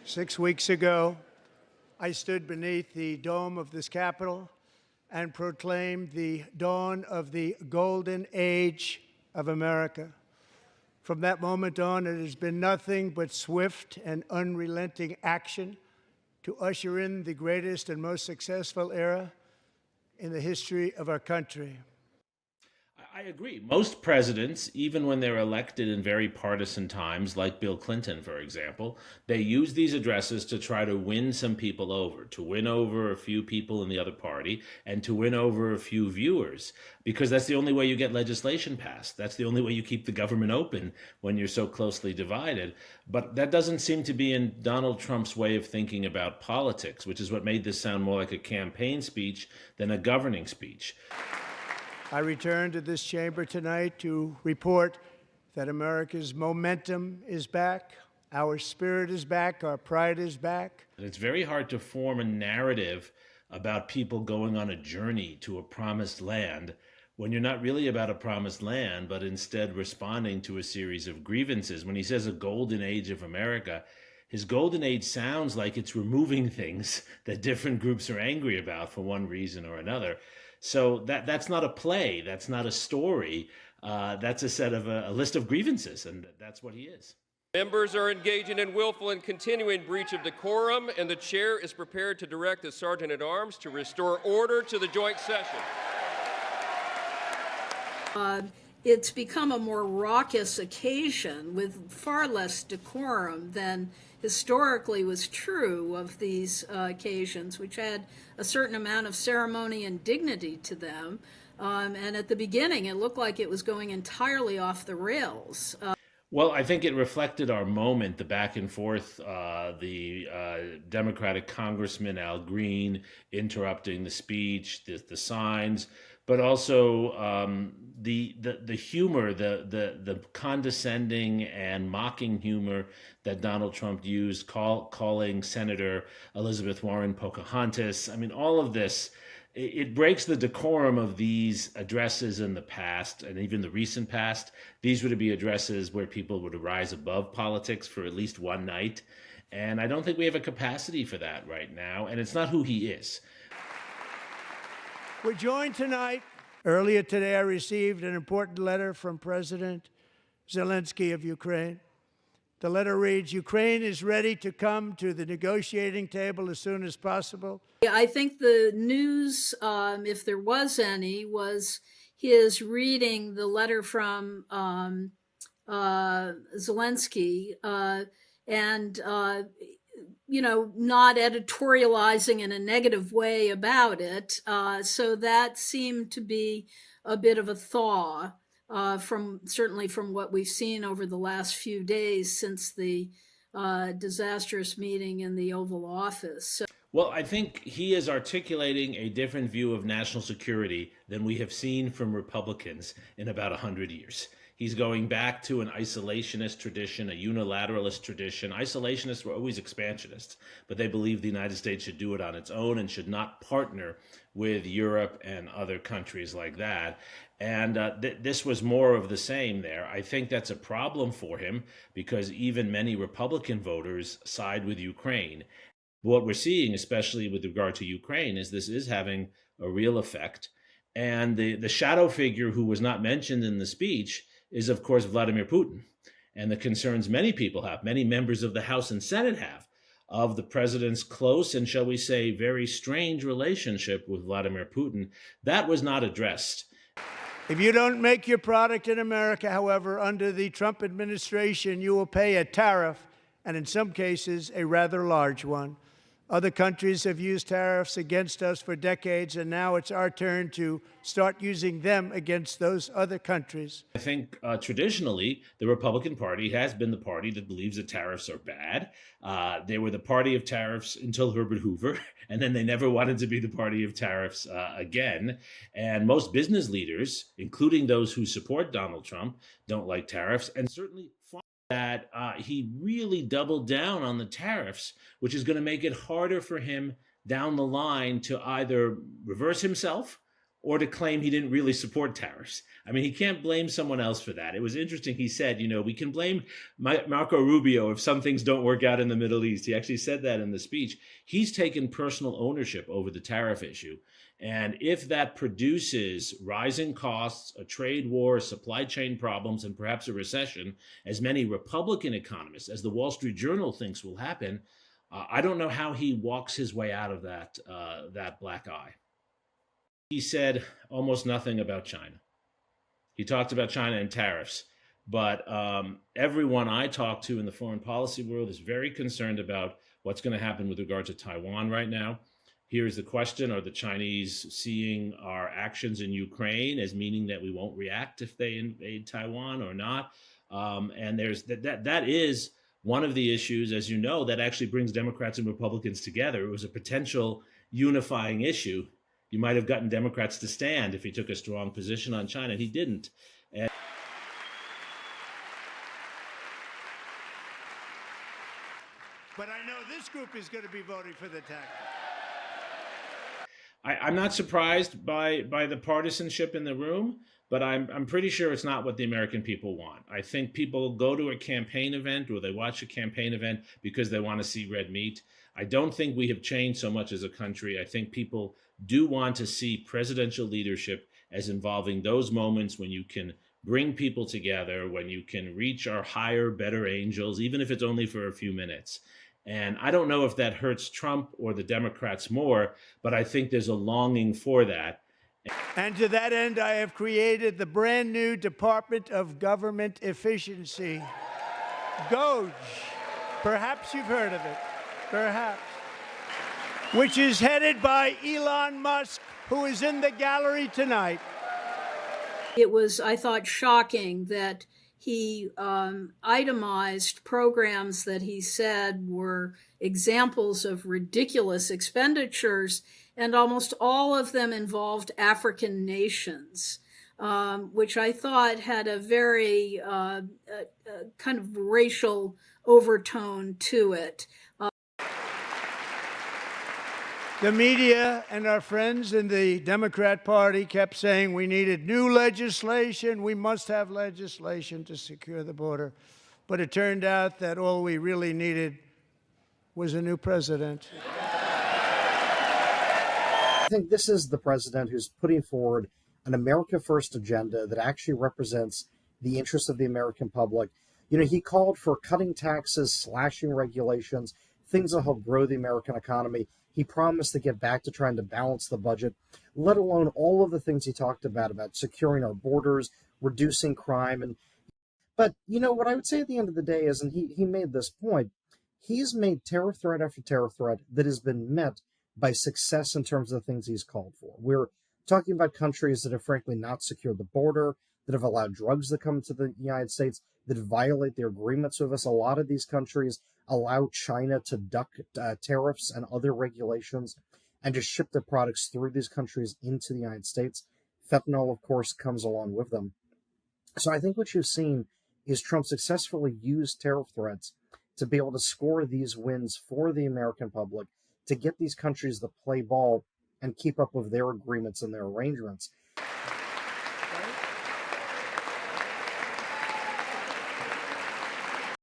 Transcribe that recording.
6 weeks ago, I stood beneath the dome of this Capitol and proclaimed the dawn of the golden age of America. From that moment on, it has been nothing but swift and unrelenting action to usher in the greatest and most successful era in the history of our country. I agree. Most presidents, even when they're elected in very partisan times, like Bill Clinton, for example, they use these addresses to try to win some people over, to win over a few people in the other party, and to win over a few viewers, because that's the only way you get legislation passed. That's the only way you keep the government open when you're so closely divided. But that doesn't seem to be in Donald Trump's way of thinking about politics, which is what made this sound more like a campaign speech than a governing speech. I return to this chamber tonight to report that America's momentum is back, our spirit is back, our pride is back. It's very hard to form a narrative about people going on a journey to a promised land when you're not really about a promised land, but instead responding to a series of grievances. When he says a golden age of America, his golden age sounds like it's removing things that different groups are angry about for one reason or another. So that's not a play. That's not a story. That's a set of a list of grievances, and that's what he is. Members are engaging in willful and continuing breach of decorum, and the chair is prepared to direct the Sergeant-at-Arms to restore order to the joint session. It's become a more raucous occasion with far less decorum than historically was true of these occasions, which had a certain amount of ceremony and dignity to them. And at the beginning, it looked like it was going entirely off the rails. Well, I think it reflected our moment, the back and forth, the Democratic Congressman Al Green interrupting the speech, the signs, but also the humor, the condescending and mocking humor that Donald Trump used, calling Senator Elizabeth Warren Pocahontas. I mean, all of this, it breaks the decorum of these addresses in the past and even the recent past. These were to be addresses where people would rise above politics for at least one night. And I don't think we have a capacity for that right now. And it's not who he is. We're joined tonight. Earlier today, I received an important letter from President Zelensky of Ukraine. The letter reads, Ukraine is ready to come to the negotiating table as soon as possible. I think the news, if there was any, was his reading the letter from Zelensky and not editorializing in a negative way about it. So that seemed to be a bit of a thaw certainly from what we've seen over the last few days since the disastrous meeting in the Oval Office. So, well, I think he is articulating a different view of national security than we have seen from Republicans in about 100 years. He's going back to an isolationist tradition, a unilateralist tradition. Isolationists were always expansionists, but they believed the United States should do it on its own and should not partner with Europe and other countries like that. And this was more of the same there. I think that's a problem for him because even many Republican voters side with Ukraine. What we're seeing, especially with regard to Ukraine, is this is having a real effect. And the shadow figure who was not mentioned in the speech is, of course, Vladimir Putin, and the concerns many people have, many members of the House and Senate have, of the president's close and, shall we say, very strange relationship with Vladimir Putin. That was not addressed. If you don't make your product in America, however, under the Trump administration, you will pay a tariff, and in some cases, a rather large one. Other countries have used tariffs against us for decades, and now it's our turn to start using them against those other countries. I think traditionally, the Republican Party has been the party that believes that tariffs are bad. They were the party of tariffs until Herbert Hoover, and then they never wanted to be the party of tariffs again. And most business leaders, including those who support Donald Trump, don't like tariffs, and certainly that he really doubled down on the tariffs, which is going to make it harder for him down the line to either reverse himself or to claim he didn't really support tariffs. I mean, he can't blame someone else for that. It was interesting. He said, we can blame Marco Rubio if some things don't work out in the Middle East. He actually said that in the speech. He's taken personal ownership over the tariff issue. And if that produces rising costs, a trade war, supply chain problems, and perhaps a recession, as many Republican economists, as the Wall Street Journal thinks will happen, I don't know how he walks his way out of that black eye. He said almost nothing about China. He talked about China and tariffs, but everyone I talk to in the foreign policy world is very concerned about what's going to happen with regard to Taiwan right now. Here's the question: are the Chinese seeing our actions in Ukraine as meaning that we won't react if they invade Taiwan or not? And there's that is one of the issues, as you know, that actually brings Democrats and Republicans together. It was a potential unifying issue. You might have gotten Democrats to stand if he took a strong position on China. He didn't. But I know this group is going to be voting for the tax. I'm not surprised by the partisanship in the room, but I'm pretty sure it's not what the American people want. I think people go to a campaign event or they watch a campaign event because they want to see red meat. I don't think we have changed so much as a country. I think people do want to see presidential leadership as involving those moments when you can bring people together, when you can reach our higher, better angels, even if it's only for a few minutes. And I don't know if that hurts Trump or the Democrats more, but I think there's a longing for that. And to that end, I have created the brand new Department of Government Efficiency, DOGE. Perhaps you've heard of it, perhaps. Which is headed by Elon Musk, who is in the gallery tonight. It was, I thought, shocking that he itemized programs that he said were examples of ridiculous expenditures, and almost all of them involved African nations, which I thought had a very kind of racial overtone to it. The media and our friends in the Democrat Party kept saying we needed new legislation, we must have legislation to secure the border. But it turned out that all we really needed was a new president. I think this is the president who's putting forward an America First agenda that actually represents the interests of the American public. He called for cutting taxes, slashing regulations, things that help grow the American economy. He promised to get back to trying to balance the budget, let alone all of the things he talked about securing our borders, reducing crime. But what I would say at the end of the day is, and he made this point, he's made terror threat after terror threat that has been met by success in terms of the things he's called for. We're talking about countries that have frankly not secured the border, that have allowed drugs to come to the United States, that violate their agreements with us. A lot of these countries allow China to duck tariffs and other regulations and just ship their products through these countries into the United States. Fentanyl, of course, comes along with them. So I think what you've seen is Trump successfully used tariff threats to be able to score these wins for the American public, to get these countries to play ball and keep up with their agreements and their arrangements.